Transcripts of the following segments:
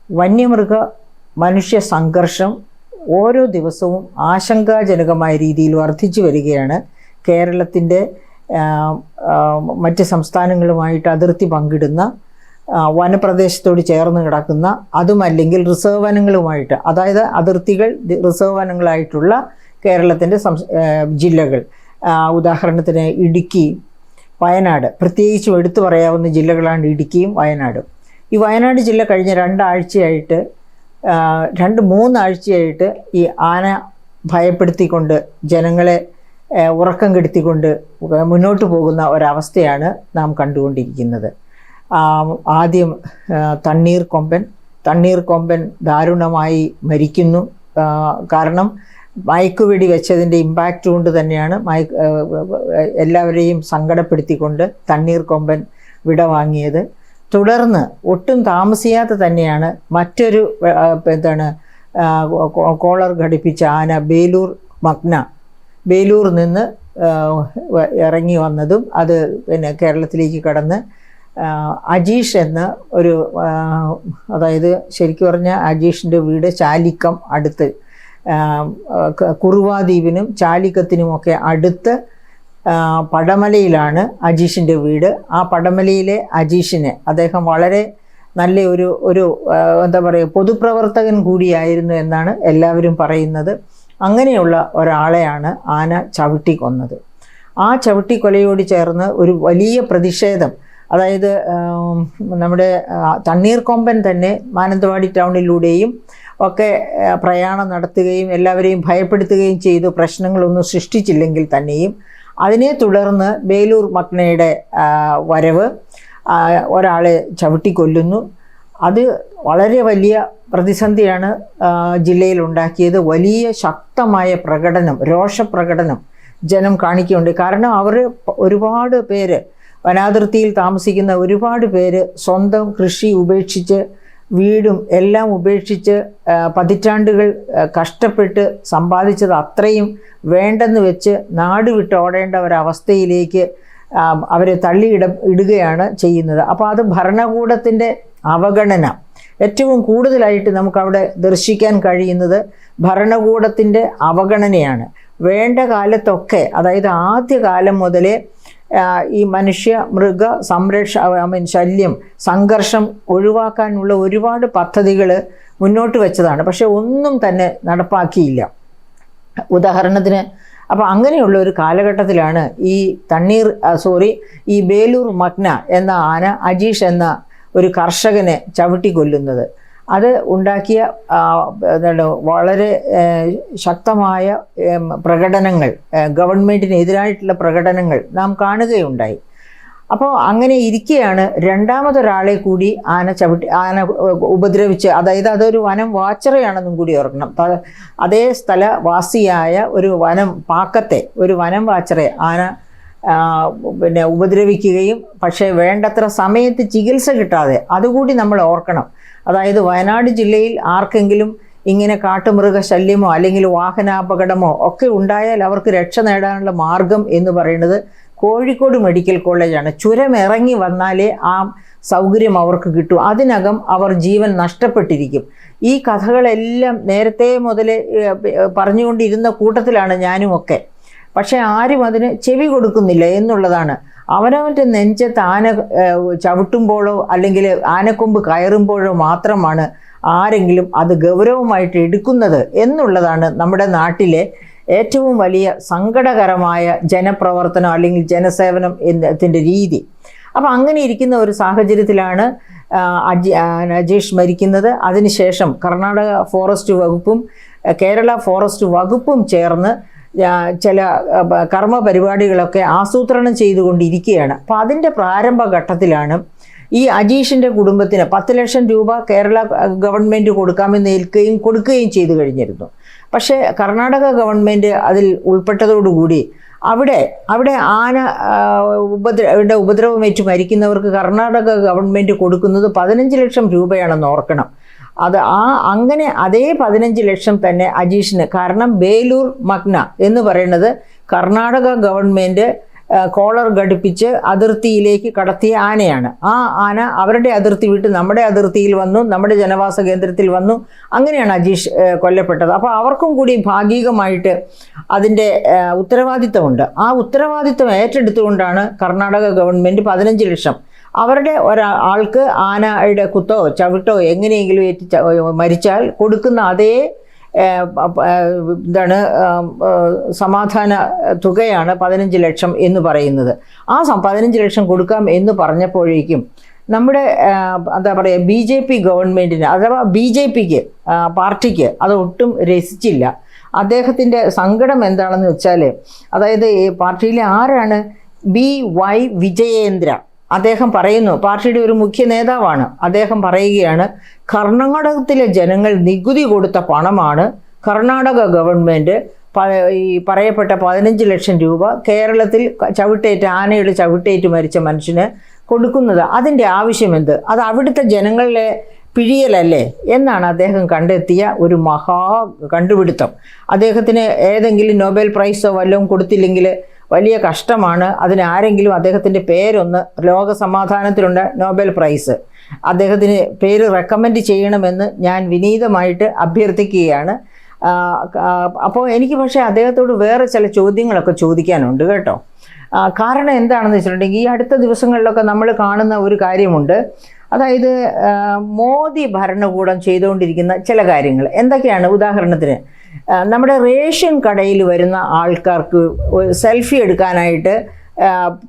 വന്യമൃഗ മനുഷ്യ സംഘർഷം ഓരോ ദിവസവും ആശങ്കാജനകമായ രീതിയിൽ വർദ്ധിച്ചു വരികയാണ്. കേരളത്തിൻ്റെ മറ്റ് സംസ്ഥാനങ്ങളുമായിട്ട് അതിർത്തി പങ്കിടുന്ന വനപ്രദേശത്തോട് ചേർന്ന് കിടക്കുന്ന അതുമല്ലെങ്കിൽ റിസർവ് വനങ്ങളുമായിട്ട്, അതായത് അതിർത്തികൾ റിസർവ് വനങ്ങളായിട്ടുള്ള കേരളത്തിൻ്റെ ജില്ലകൾ, ഉദാഹരണത്തിന് ഇടുക്കി, വയനാട്, പ്രത്യേകിച്ചും എടുത്തു പറയാവുന്ന ജില്ലകളാണ് ഇടുക്കിയും വയനാടും. ഈ വയനാട് ജില്ല കഴിഞ്ഞ 2-3 ആഴ്ചയായിട്ട് ഈ ആന ഭയപ്പെടുത്തിക്കൊണ്ട് ജനങ്ങളെ ഉറക്കം കെടുത്തിക്കൊണ്ട് മുന്നോട്ട് പോകുന്ന ഒരവസ്ഥയാണ് നാം കണ്ടുകൊണ്ടിരിക്കുന്നത്. ആദ്യം തണ്ണീർക്കൊമ്പൻ ദാരുണമായി മരിക്കുന്നു. കാരണം മയക്കുവെടി വെച്ചതിൻ്റെ ഇമ്പാക്റ്റ് കൊണ്ട് തന്നെയാണ് എല്ലാവരെയും സങ്കടപ്പെടുത്തിക്കൊണ്ട് തണ്ണീർക്കൊമ്പൻ വിടവാങ്ങിയത്. തുടർന്ന് ഒട്ടും താമസിയാതെ തന്നെയാണ് മറ്റൊരു കോളർ ഘടിപ്പിച്ച ആന ബേലൂർ നിന്ന് ഇറങ്ങി വന്നതും അത് കേരളത്തിലേക്ക് കടന്ന് അജീഷ് എന്ന ഒരു, അതായത് ശരിക്കും പറഞ്ഞാൽ അജീഷിൻ്റെ വീട് ചാലിക്കം അടുത്ത്, കുറുവാദ്വീപിനും ചാലിക്കത്തിനുമൊക്കെ അടുത്ത് പടമലയിലാണ് അജീഷിൻ്റെ വീട്. ആ പടമലയിലെ അജീഷിനെ അദ്ദേഹം വളരെ നല്ല ഒരു എന്താ പറയുക, പൊതുപ്രവർത്തകൻ കൂടിയായിരുന്നു എന്നാണ് എല്ലാവരും പറയുന്നത്. അങ്ങനെയുള്ള ഒരാളെയാണ് ആന ചവിട്ടിക്കൊന്നത്. ആ ചവിട്ടിക്കൊലയോട് ചേർന്ന് ഒരു വലിയ പ്രതിഷേധം, അതായത് നമ്മുടെ തണ്ണീർക്കൊമ്പൻ തന്നെ മാനന്തവാടി ടൗണിലൂടെയും ഒക്കെ പ്രയാണം നടത്തുകയും എല്ലാവരെയും ഭയപ്പെടുത്തുകയും ചെയ്തു, പ്രശ്നങ്ങളൊന്നും സൃഷ്ടിച്ചില്ലെങ്കിൽ തന്നെയും അതിനെ തുടർന്ന് ബേലൂർ മക്നയുടെ വരവ് ഒരാളെ ചവിട്ടിക്കൊല്ലുന്നു. അത് വളരെ വലിയ പ്രതിസന്ധിയാണ് ജില്ലയിൽ ഉണ്ടാക്കിയത്. വലിയ ശക്തമായ പ്രകടനം, രോഷപ്രകടനം ജനം കാണിക്കുന്നുണ്ട്. കാരണം ഒരുപാട് പേര്, വനാതിർത്തിയിൽ താമസിക്കുന്ന ഒരുപാട് പേര് സ്വന്തം കൃഷി ഉപേക്ഷിച്ച്, വീടും എല്ലാം ഉപേക്ഷിച്ച്, പതിറ്റാണ്ടുകൾ കഷ്ടപ്പെട്ട് സമ്പാദിച്ചത് അത്രയും വേണ്ടെന്ന് വെച്ച് നാട് വിട്ട് ഓടേണ്ട ഒരവസ്ഥയിലേക്ക് അവരെ ഇടുകയാണ് ചെയ്യുന്നത്. അപ്പോൾ അത് ഭരണകൂടത്തിൻ്റെ അവഗണന ഏറ്റവും കൂടുതലായിട്ട് നമുക്കവിടെ ദർശിക്കാൻ കഴിയുന്നത് ഭരണകൂടത്തിൻ്റെ അവഗണനയാണ്. വേണ്ട കാലത്തൊക്കെ, അതായത് ആദ്യകാലം മുതലേ ഈ മനുഷ്യ മൃഗ ശല്യം, സംഘർഷം ഒഴിവാക്കാനുള്ള ഒരുപാട് പദ്ധതികൾ മുന്നോട്ട് വെച്ചതാണ്. പക്ഷെ ഒന്നും തന്നെ നടപ്പാക്കിയില്ല. ഉദാഹരണത്തിന്, അപ്പോൾ അങ്ങനെയുള്ള ഒരു കാലഘട്ടത്തിലാണ് ഈ ബേലൂർ മക്ന എന്ന ആന അജീഷ് എന്ന ഒരു കർഷകനെ ചവിട്ടിക്കൊല്ലുന്നത്. അത് ഉണ്ടാക്കിയ വളരെ ശക്തമായ പ്രകടനങ്ങൾ, ഗവൺമെൻറ്റിനെതിരായിട്ടുള്ള പ്രകടനങ്ങൾ നാം കാണുകയുണ്ടായി. അപ്പോൾ അങ്ങനെ ഇരിക്കെയാണ് രണ്ടാമതൊരാളെ കൂടി ആന ഉപദ്രവിച്ച്, അതായത് അതൊരു വനം വാച്ചറയാണെന്നും കൂടി ഓർക്കണം. അതേ സ്ഥലവാസിയായ ഒരു പാക്കത്തെ ഒരു വനം വാച്ചറെ ആന ഉപദ്രവിക്കുകയും, പക്ഷേ വേണ്ടത്ര സമയത്ത് ചികിത്സ കിട്ടാതെ, അതുകൂടി നമ്മൾ ഓർക്കണം. അതായത് വയനാട് ജില്ലയിൽ ആർക്കെങ്കിലും ഇങ്ങനെ കാട്ടുമൃഗശല്യമോ അല്ലെങ്കിൽ വാഹനാപകടമോ ഒക്കെ ഉണ്ടായാൽ അവർക്ക് രക്ഷ നേടാനുള്ള മാർഗം എന്ന് പറയുന്നത് കോഴിക്കോട് മെഡിക്കൽ കോളേജാണ്. ചുരം ഇറങ്ങി വന്നാലേ ആ സൗകര്യം അവർക്ക് കിട്ടും. അതിനകം അവർ ജീവൻ നഷ്ടപ്പെട്ടിരിക്കും. ഈ കഥകളെല്ലാം നേരത്തെ മുതലേ പറഞ്ഞുകൊണ്ടിരുന്ന കൂട്ടത്തിലാണ് ഞാനുമൊക്കെ. പക്ഷേ ആരും അതിന് ചെവി കൊടുക്കുന്നില്ല എന്നുള്ളതാണ്. അവനവൻ്റെ നെഞ്ചത്ത് ആന ചവിട്ടുമ്പോഴോ അല്ലെങ്കിൽ ആനക്കൊമ്പ് കയറുമ്പോഴോ മാത്രമാണ് ആരെങ്കിലും അത് ഗൗരവമായിട്ട് എടുക്കുന്നത് എന്നുള്ളതാണ് നമ്മുടെ നാട്ടിലെ ഏറ്റവും വലിയ സങ്കടകരമായ ജനപ്രവർത്തനം അല്ലെങ്കിൽ ജനസേവനം എന്നതിൻ്റെ രീതി. അപ്പം അങ്ങനെ ഇരിക്കുന്ന ഒരു സാഹചര്യത്തിലാണ് അജീഷ് മരിക്കുന്നത്. അതിനുശേഷം കർണാടക ഫോറസ്റ്റ് വകുപ്പും കേരള ഫോറസ്റ്റ് വകുപ്പും ചേർന്ന് ചില കർമ്മ പരിപാടികളൊക്കെ ആസൂത്രണം ചെയ്തുകൊണ്ടിരിക്കുകയാണ്. അപ്പോൾ അതിൻ്റെ പ്രാരംഭഘട്ടത്തിലാണ് ഈ അജീഷിൻ്റെ കുടുംബത്തിന് 10 ലക്ഷം രൂപ കേരള ഗവൺമെൻറ് കൊടുക്കുകയും ചെയ്തു കഴിഞ്ഞിരുന്നു. പക്ഷേ കർണാടക ഗവൺമെൻറ് അതിൽ ഉൾപ്പെട്ടതോടുകൂടി അവിടെ ആന ഉപദ്രവമേറ്റ് മരിക്കുന്നവർക്ക് കർണാടക ഗവൺമെൻറ് കൊടുക്കുന്നത് 15 ലക്ഷം രൂപയാണെന്ന് ഓർക്കണം. അങ്ങനെ അതേ 15 ലക്ഷം തന്നെ അജീഷിന്, കാരണം ബേലൂർ മഗ്ന എന്ന് പറയുന്നത് കർണാടക ഗവൺമെൻറ് കോളർ ഘടിപ്പിച്ച് അതിർത്തിയിലേക്ക് കടത്തിയ ആനയാണ്. ആ ആന അവരുടെ അതിർത്തി വിട്ട് നമ്മുടെ അതിർത്തിയിൽ വന്നു, നമ്മുടെ ജനവാസ കേന്ദ്രത്തിൽ വന്നു. അങ്ങനെയാണ് അജീഷ് കൊല്ലപ്പെട്ടത്. അപ്പോൾ അവർക്കും കൂടി ഭാഗികമായിട്ട് അതിൻ്റെ ഉത്തരവാദിത്തമുണ്ട്. ആ ഉത്തരവാദിത്തം ഏറ്റെടുത്തുകൊണ്ടാണ് കർണാടക ഗവൺമെൻറ് 15 ലക്ഷം അവരുടെ ഒരാൾക്ക് ആനയുടെ കുത്തോ ചവിട്ടോ എങ്ങനെയെങ്കിലും മരിച്ചാൽ കൊടുക്കുന്ന അതേ സമാധാന തുകയാണ് 15 ലക്ഷം എന്ന് പറയുന്നത്. ആ 15 ലക്ഷം കൊടുക്കാം എന്ന് പറഞ്ഞപ്പോഴേക്കും നമ്മുടെ എന്താ പറയുക BJP ഗവൺമെൻറ്റിന് അഥവാ BJPക്ക് പാർട്ടിക്ക് അത് ഒട്ടും രസിച്ചില്ല. അദ്ദേഹത്തിൻ്റെ സങ്കടം എന്താണെന്ന് വെച്ചാൽ, അതായത് ഈ പാർട്ടിയിലെ ആരാണ് BY വിജയേന്ദ്ര, അദ്ദേഹം പറയുന്നു, പാർട്ടിയുടെ ഒരു മുഖ്യ നേതാവാണ്. അദ്ദേഹം പറയുകയാണ്, കർണാടകത്തിലെ ജനങ്ങൾ നികുതി കൊടുത്ത പണമാണ് കർണാടക ഗവൺമെൻറ് ഈ പറയപ്പെട്ട 15 ലക്ഷം രൂപ കേരളത്തിൽ ആനയുടെ ചവിട്ടേറ്റ് മരിച്ച മനുഷ്യന് കൊടുക്കുന്നത്. അതിൻ്റെ ആവശ്യമെന്ത്? അത് അവിടുത്തെ ജനങ്ങളിലെ പിഴിയലല്ലേ എന്നാണ് അദ്ദേഹം കണ്ടെത്തിയ ഒരു മഹാ കണ്ടുപിടുത്തം. അദ്ദേഹത്തിന് ഏതെങ്കിലും നൊബേൽ പ്രൈസോ വല്ലതും കൊടുത്തില്ലെങ്കിൽ വലിയ കഷ്ടമാണ്. അതിനാരെങ്കിലും അദ്ദേഹത്തിൻ്റെ പേരൊന്ന് ലോക സമാധാനത്തിലുണ്ട് നോബൽ പ്രൈസ്, അദ്ദേഹത്തിന് പേര് റെക്കമെൻഡ് ചെയ്യണമെന്ന് ഞാൻ വിനീതമായിട്ട് അഭ്യർത്ഥിക്കുകയാണ്. അപ്പോൾ എനിക്ക് പക്ഷേ അദ്ദേഹത്തോട് വേറെ ചില ചോദ്യങ്ങളൊക്കെ ചോദിക്കാനുണ്ട് കേട്ടോ. കാരണം എന്താണെന്ന് വെച്ചിട്ടുണ്ടെങ്കിൽ ഈ അടുത്ത ദിവസങ്ങളിലൊക്കെ നമ്മൾ കാണുന്ന ഒരു കാര്യമുണ്ട്. അതായത് മോദി ഭരണകൂടം ചെയ്തുകൊണ്ടിരിക്കുന്ന ചില കാര്യങ്ങൾ എന്തൊക്കെയാണ്? ഉദാഹരണത്തിന് നമ്മുടെ റേഷൻ കടയിൽ വരുന്ന ആൾക്കാർക്ക് സെൽഫി എടുക്കാനായിട്ട്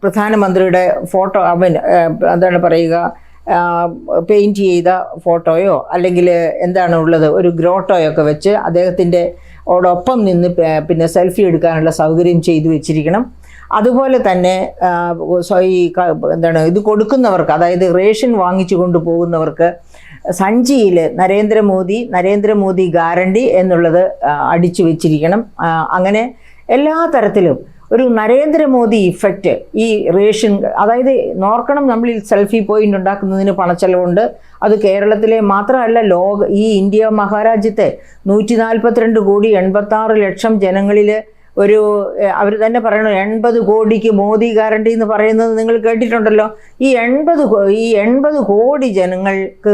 പ്രധാനമന്ത്രിയുടെ ഫോട്ടോ എന്താണ് പറയുക, പെയിൻറ്റ് ചെയ്ത ഫോട്ടോയോ അല്ലെങ്കിൽ എന്താണ് ഉള്ളത് ഒരു ഗ്രോട്ടോയൊക്കെ വെച്ച് അദ്ദേഹത്തിൻ്റെ ഓടൊപ്പം നിന്ന് പിന്നെ സെൽഫി എടുക്കാനുള്ള സൗകര്യം ചെയ്തു വെച്ചിരിക്കണം. അതുപോലെ തന്നെ ഈ എന്താണ് ഇത് കൊടുക്കുന്നവർക്ക്, അതായത് റേഷൻ വാങ്ങിച്ചു കൊണ്ടുപോകുന്നവർക്ക് സഞ്ചിയിൽ നരേന്ദ്രമോദി ഗ്യാരണ്ടി എന്നുള്ളത് അടിച്ചു വെച്ചിരിക്കണം. അങ്ങനെ എല്ലാ തരത്തിലും ഒരു നരേന്ദ്രമോദി ഇഫക്റ്റ് ഈ റേഷൻ, അതായത് നോർക്കണം, നമ്മൾ സെൽഫി പോയിന്റ് ഉണ്ടാക്കുന്നതിന് പണച്ചെലവുണ്ട്. അത് കേരളത്തിലെ മാത്രമല്ല ഈ ഇന്ത്യ മഹാരാജ്യത്തെ 142 കോടി 86 ലക്ഷം ജനങ്ങളിൽ അവർ തന്നെ പറയണം 80 കോടിക്ക് മോദി ഗ്യാരണ്ടി എന്ന് പറയുന്നത് നിങ്ങൾ കേട്ടിട്ടുണ്ടല്ലോ. ഈ 80 കോടി ജനങ്ങൾക്ക്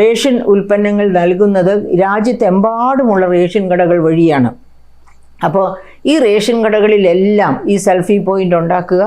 റേഷൻ ഉൽപ്പന്നങ്ങൾ നൽകുന്നത് രാജ്യത്തെമ്പാടുമുള്ള റേഷൻ കടകൾ വഴിയാണ്. അപ്പോൾ ഈ റേഷൻ കടകളിലെല്ലാം ഈ സെൽഫി പോയിന്റ് ഉണ്ടാക്കുക,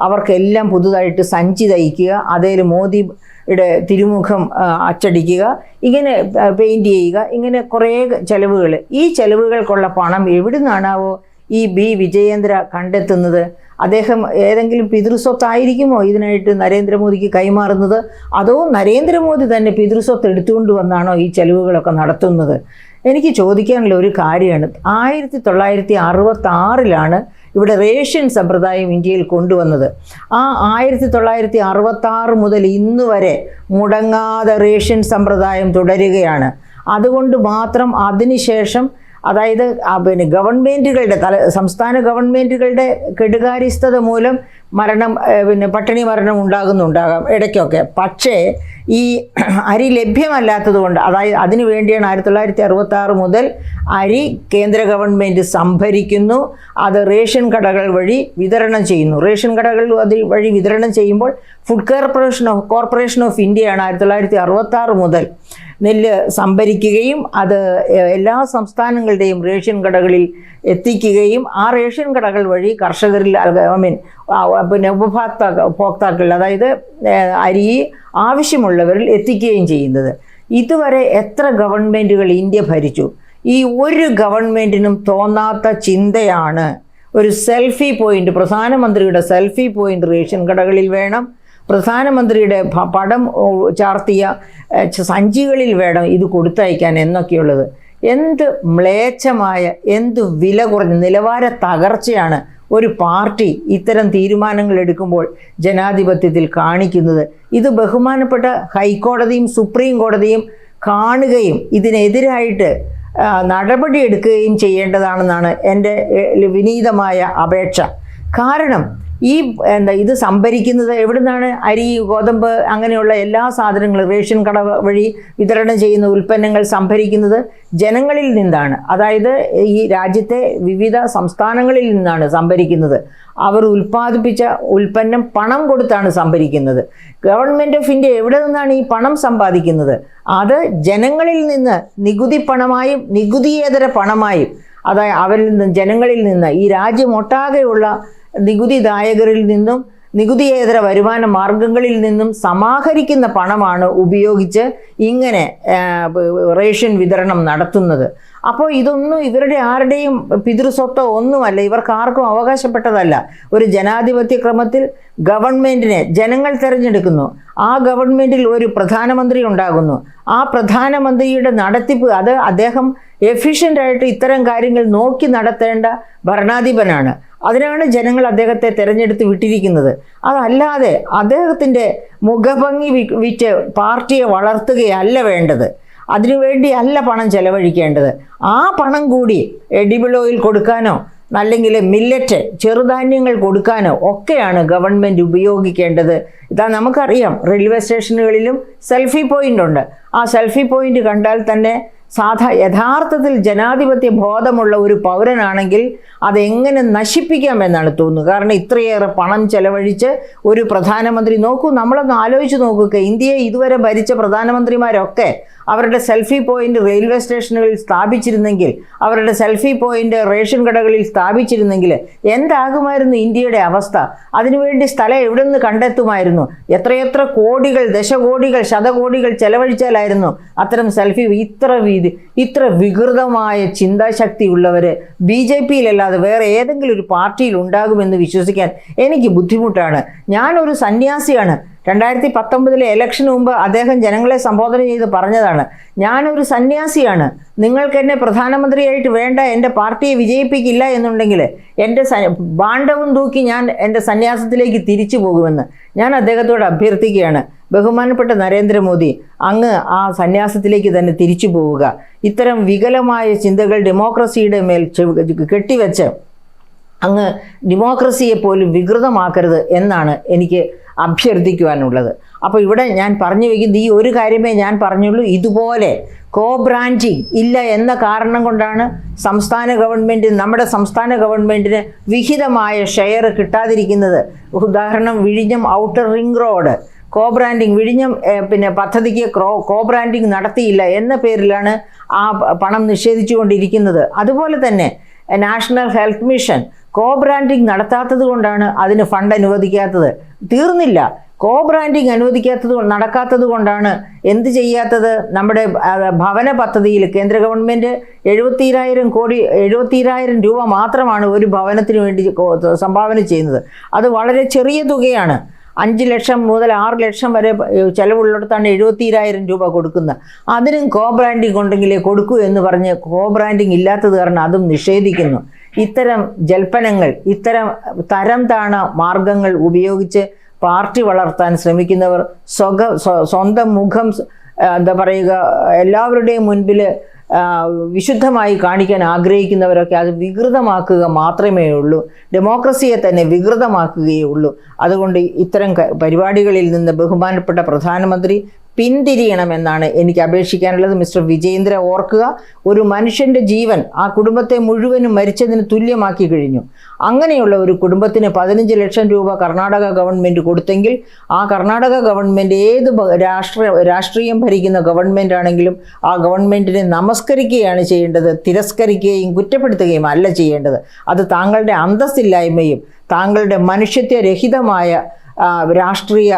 അവർക്കെല്ലാം പുതുതായിട്ട് സഞ്ചി തയ്ക്കുക, അതിൽ മോദിയുടെ തിരുമുഖം അച്ചടിക്കുക, ഇങ്ങനെ പെയിൻറ്റ് ചെയ്യുക, ഇങ്ങനെ കുറേ ചെലവുകൾ. ഈ ചെലവുകൾക്കുള്ള പണം എവിടെ നിന്നാണാവോ ഈ വിജയേന്ദ്ര കണ്ടെത്തുന്നത്? അദ്ദേഹം ഏതെങ്കിലും പിതൃസ്വത്തായിരിക്കുമോ ഇതിനായിട്ട് നരേന്ദ്രമോദിക്ക് കൈമാറുന്നത്? അതോ നരേന്ദ്രമോദി തന്നെ പിതൃസ്വത്ത് എടുത്തുകൊണ്ട് വന്നാണോ ഈ ചെലവുകളൊക്കെ നടത്തുന്നത്? എനിക്ക് ചോദിക്കാനുള്ള ഒരു കാര്യമാണ്, 1966 ഇവിടെ റേഷൻ സമ്പ്രദായം ഇന്ത്യയിൽ കൊണ്ടുവന്നത്. ആ 1966 മുതൽ ഇന്ന് വരെ മുടങ്ങാതെ റേഷൻ സമ്പ്രദായം തുടരുകയാണ്. അതുകൊണ്ട് മാത്രം അതിനുശേഷം, അതായത് പിന്നെ ഗവൺമെൻറ്റുകളുടെ സംസ്ഥാന ഗവൺമെൻറ്റുകളുടെ കെടുകാര്യസ്ഥത മൂലം പട്ടിണി മരണം ഉണ്ടാകാം ഇടയ്ക്കൊക്കെ. പക്ഷേ ഈ അരി ലഭ്യമല്ലാത്തത് കൊണ്ട്, അതായത് അതിനു വേണ്ടിയാണ് 1966 മുതൽ അരി കേന്ദ്ര ഗവൺമെൻറ് സംഭരിക്കുന്നു, അത് റേഷൻ കടകൾ വഴി വിതരണം ചെയ്യുന്നു. റേഷൻ കടകൾ വഴി വിതരണം ചെയ്യുമ്പോൾ ഫുഡ് കോർപ്പറേഷൻ ഓഫ് ഇന്ത്യയാണ് 1966 മുതൽ നെല്ല് സംഭരിക്കുകയും അത് എല്ലാ സംസ്ഥാനങ്ങളുടെയും റേഷൻ കടകളിൽ എത്തിക്കുകയും ആ റേഷൻ കടകൾ വഴി കർഷകരിൽ ഉപഭോക്താക്കൾ, അതായത് അരി ആവശ്യമുള്ളവരിൽ എത്തിക്കുകയും ചെയ്യുന്നത്. ഇതുവരെ എത്ര ഗവൺമെൻറ്റുകൾ ഇന്ത്യ ഭരിച്ചു? ഈ ഒരു ഗവൺമെൻറ്റിനും തോന്നാത്ത ചിന്തയാണ് ഒരു സെൽഫി പോയിന്റ്, പ്രധാനമന്ത്രിയുടെ സെൽഫി പോയിന്റ് റേഷൻ കടകളിൽ വേണം, പ്രധാനമന്ത്രിയുടെ പടം ചാർത്തിയ സഞ്ചികളിൽ വേണം ഇത് കൊടുത്തയക്കാൻ എന്നൊക്കെയുള്ളത്. എന്ത് മ്ലേച്ഛമായ, എന്ത് വില കുറഞ്ഞ നിലവാര തകർച്ചയാണ് ഒരു പാർട്ടി ഇത്തരം തീരുമാനങ്ങൾ എടുക്കുമ്പോൾ ജനാധിപത്യത്തിൽ കാണിക്കുന്നത്. ഇത് ബഹുമാനപ്പെട്ട ഹൈക്കോടതിയും സുപ്രീം കോടതിയും കാണുകയും ഇതിനെതിരായിട്ട് നടപടിയെടുക്കുകയും ചെയ്യേണ്ടതാണെന്നാണ് എൻ്റെ വിനീതമായ അപേക്ഷ. കാരണം ഈ ഇത് സംഭരിക്കുന്നത് എവിടെ നിന്നാണ്? അരി, ഗോതമ്പ് അങ്ങനെയുള്ള എല്ലാ സാധനങ്ങളും റേഷൻ കട വഴി വിതരണം ചെയ്യുന്ന ഉൽപ്പന്നങ്ങൾ സംഭരിക്കുന്നത് ജനങ്ങളിൽ നിന്നാണ്. അതായത് ഈ രാജ്യത്തെ വിവിധ സംസ്ഥാനങ്ങളിൽ നിന്നാണ് സംഭരിക്കുന്നത്. അവർ ഉൽപ്പാദിപ്പിച്ച ഉൽപ്പന്നം പണം കൊടുത്താണ് സംഭരിക്കുന്നത്. ഗവൺമെൻറ് ഓഫ് ഇന്ത്യ എവിടെ നിന്നാണ് ഈ പണം സമ്പാദിക്കുന്നത്? അത് ജനങ്ങളിൽ നിന്ന് നികുതി പണമായും നികുതിയേതര പണമായും, അതായത് അവരിൽ നിന്ന്, ജനങ്ങളിൽ നിന്ന്, ഈ രാജ്യമൊട്ടാകെയുള്ള നികുതിദായകരിൽ നിന്നും നികുതിയേതര വരുമാന മാർഗങ്ങളിൽ നിന്നും സമാഹരിക്കുന്ന പണമാണ് ഉപയോഗിച്ച് ഇങ്ങനെ റേഷൻ വിതരണം നടത്തുന്നത്. അപ്പോൾ ഇതൊന്നും ഇവരുടെ ആരുടെയും പിതൃസ്വത്തോ ഒന്നുമല്ല, ഇവർക്ക് ആർക്കും അവകാശപ്പെട്ടതല്ല. ഒരു ജനാധിപത്യ ക്രമത്തിൽ ഗവൺമെൻറ്റിനെ ജനങ്ങൾ തിരഞ്ഞെടുക്കുന്നു. ആ ഗവൺമെൻറ്റിൽ ഒരു പ്രധാനമന്ത്രി ഉണ്ടാകുന്നു. ആ പ്രധാനമന്ത്രിയുടെ നടത്തിപ്പ്, അത് അദ്ദേഹം എഫിഷ്യൻ്റായിട്ട് ഇത്തരം കാര്യങ്ങൾ നോക്കി നടത്തേണ്ട ഭരണാധിപനാണ്. അതിനാണ് ജനങ്ങൾ അദ്ദേഹത്തെ തിരഞ്ഞെടുത്ത് വിട്ടിരിക്കുന്നത്. അതല്ലാതെ അദ്ദേഹത്തിൻ്റെ മുഖഭംഗി വിറ്റ് പാർട്ടിയെ വളർത്തുകയല്ല വേണ്ടത്. അതിനുവേണ്ടി അല്ല പണം ചെലവഴിക്കേണ്ടത്. ആ പണം കൂടി എഡിബിൾ ഓയിൽ കൊടുക്കാനോ അല്ലെങ്കിൽ മില്ലറ്റ് ചെറുധാന്യങ്ങൾ കൊടുക്കാനോ ഒക്കെയാണ് ഗവൺമെൻറ് ഉപയോഗിക്കേണ്ടത്. ഇതാ നമുക്കറിയാം, റെയിൽവേ സ്റ്റേഷനുകളിലും സെൽഫി പോയിൻ്റ് ഉണ്ട്. ആ സെൽഫി പോയിൻ്റ് കണ്ടാൽ തന്നെ യഥാർത്ഥത്തിൽ ജനാധിപത്യ ബോധമുള്ള ഒരു പൗരനാണെങ്കിൽ അതെങ്ങനെ നശിപ്പിക്കാമെന്നാണ് തോന്നുന്നത്. കാരണം ഇത്രയേറെ പണം ചെലവഴിച്ച് ഒരു പ്രധാനമന്ത്രി, നോക്കൂ, നമ്മളൊന്ന് ആലോചിച്ച് നോക്കുക, ഇന്ത്യയെ ഇതുവരെ ഭരിച്ച പ്രധാനമന്ത്രിമാരൊക്കെ അവരുടെ സെൽഫി പോയിൻ്റ് റെയിൽവേ സ്റ്റേഷനുകളിൽ സ്ഥാപിച്ചിരുന്നെങ്കിൽ, അവരുടെ സെൽഫി പോയിൻ്റ് റേഷൻ കടകളിൽ സ്ഥാപിച്ചിരുന്നെങ്കിൽ എന്താകുമായിരുന്നു ഇന്ത്യയുടെ അവസ്ഥ? അതിനുവേണ്ടി സ്ഥലം എവിടെ നിന്ന് കണ്ടെത്തുമായിരുന്നു? എത്രയെത്ര കോടികൾ, ദശകോടികൾ, ശതകോടികൾ ചെലവഴിച്ചാലായിരുന്നു അത്തരം സെൽഫി? ഇത്ര വികൃതമായ ചിന്താശക്തിയുള്ളവർ BJPയിലല്ലാതെ വേറെ ഏതെങ്കിലും ഒരു പാർട്ടിയിൽ ഉണ്ടാകുമെന്ന് വിശ്വസിക്കാൻ എനിക്ക് ബുദ്ധിമുട്ടാണ്. ഞാനൊരു സന്യാസിയാണ്. 2019 ഇലക്ഷന് മുമ്പ് അദ്ദേഹം ജനങ്ങളെ സംബോധന ചെയ്ത് പറഞ്ഞതാണ്, ഞാനൊരു സന്യാസിയാണ്, നിങ്ങൾക്ക് എന്നെ പ്രധാനമന്ത്രിയായിട്ട് വേണ്ട, എൻ്റെ പാർട്ടിയെ വിജയിപ്പിക്കില്ല എന്നുണ്ടെങ്കിൽ എൻ്റെ ഭാണ്ഡവും തൂക്കി ഞാൻ എൻ്റെ സന്യാസത്തിലേക്ക് തിരിച്ചു പോകുമെന്ന് ഞാൻ അദ്ദേഹത്തോട് അഭ്യർത്ഥിക്കുകയാണ്. ബഹുമാനപ്പെട്ട നരേന്ദ്രമോദി, അങ്ങ് ആ സന്യാസത്തിലേക്ക് തന്നെ തിരിച്ചു പോവുക. ഇത്തരം വികലമായ ചിന്തകൾ ഡെമോക്രസിയുടെ മേൽ കെട്ടിവെച്ച് അങ്ങ് ഡെമോക്രസിയെ പോലും വികൃതമാക്കരുത് എന്നാണ് എനിക്ക് അഭ്യർത്ഥിക്കുവാനുള്ളത്. അപ്പോൾ ഇവിടെ ഞാൻ പറഞ്ഞു വയ്ക്കുന്നത് ഈ ഒരു കാര്യമേ ഞാൻ പറഞ്ഞുള്ളൂ. ഇതുപോലെ ബ്രാൻഡിങ് ഇല്ല എന്ന കാരണം കൊണ്ടാണ് നമ്മുടെ സംസ്ഥാന ഗവൺമെൻറ്റിന് വിഹിതമായ ഷെയർ കിട്ടാതിരിക്കുന്നത്. ഉദാഹരണം, വിഴിഞ്ഞം ഔട്ടർ റിംഗ് റോഡ് ബ്രാൻഡിങ്, വിഴിഞ്ഞം പദ്ധതിക്ക് ബ്രാൻഡിങ് നടത്തിയില്ല എന്ന പേരിലാണ് ആ പണം നിഷേധിച്ചുകൊണ്ടിരിക്കുന്നത്. അതുപോലെ തന്നെ നാഷണൽ ഹെൽത്ത് മിഷൻ ബ്രാൻഡിങ് നടത്താത്തത് കൊണ്ടാണ് അതിന് ഫണ്ട് അനുവദിക്കാത്തത്. തീർന്നില്ല, ബ്രാൻഡിങ് നടക്കാത്തത് കൊണ്ടാണ് എന്ത് ചെയ്യാത്തത്? നമ്മുടെ ഭവന പദ്ധതിയിൽ കേന്ദ്ര ഗവൺമെൻറ് 70,000 രൂപ മാത്രമാണ് ഒരു ഭവനത്തിന് വേണ്ടി സംഭാവന ചെയ്യുന്നത്. അത് വളരെ ചെറിയ തുകയാണ്. 5 ലക്ഷം മുതൽ 6 ലക്ഷം വരെ ചിലവുള്ളിടത്താണ് 70,000 രൂപ കൊടുക്കുന്നത്. അതിനും ബ്രാൻഡിങ് ഉണ്ടെങ്കിലേ കൊടുക്കൂ എന്ന് പറഞ്ഞ് ബ്രാൻഡിങ് ഇല്ലാത്തത് കാരണം അതും നിഷേധിക്കുന്നു. ഇത്തരം ജൽപ്പനങ്ങൾ, ഇത്തരം തരം താണ മാർഗങ്ങൾ ഉപയോഗിച്ച് പാർട്ടി വളർത്താൻ ശ്രമിക്കുന്നവർ സ്വന്തം മുഖം എല്ലാവരുടെയും മുൻപിൽ വിശുദ്ധമായി കാണിക്കാൻ ആഗ്രഹിക്കുന്നവരൊക്കെ അത് വികൃതമാക്കുക മാത്രമേ ഉള്ളൂ. ഡെമോക്രസിയെ തന്നെ വികൃതമാക്കുകയേ ഉള്ളൂ. അതുകൊണ്ട് ഇത്തരം പരിപാടികളിൽ നിന്ന് ബഹുമാനപ്പെട്ട പ്രധാനമന്ത്രി പിന്തിരിയണമെന്നാണ് എനിക്ക് അപേക്ഷിക്കാനുള്ളത്. മിസ്റ്റർ വിജയേന്ദ്ര, ഓർക്കുക, ഒരു മനുഷ്യൻ്റെ ജീവൻ ആ കുടുംബത്തെ മുഴുവനും മരിച്ചതിന് തുല്യമാക്കി കഴിഞ്ഞു. അങ്ങനെയുള്ള ഒരു കുടുംബത്തിന് 15 ലക്ഷം രൂപ കർണാടക ഗവൺമെൻറ് കൊടുത്തെങ്കിൽ ആ കർണാടക ഗവൺമെൻറ് ഏത് രാഷ്ട്രീയം ഭരിക്കുന്ന ഗവൺമെൻറ് ആണെങ്കിലും ആ ഗവൺമെൻറ്റിനെ നമസ്കരിക്കുകയാണ് ചെയ്യേണ്ടത്, തിരസ്കരിക്കുകയും കുറ്റപ്പെടുത്തുകയും അല്ല ചെയ്യേണ്ടത്. അത് താങ്കളുടെ അന്തസ്സില്ലായ്മയും താങ്കളുടെ മനുഷ്യത്വരഹിതമായ രാഷ്ട്രീയ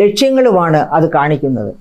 ലക്ഷ്യങ്ങളുമാണ് അത് കാണിക്കുന്നത്.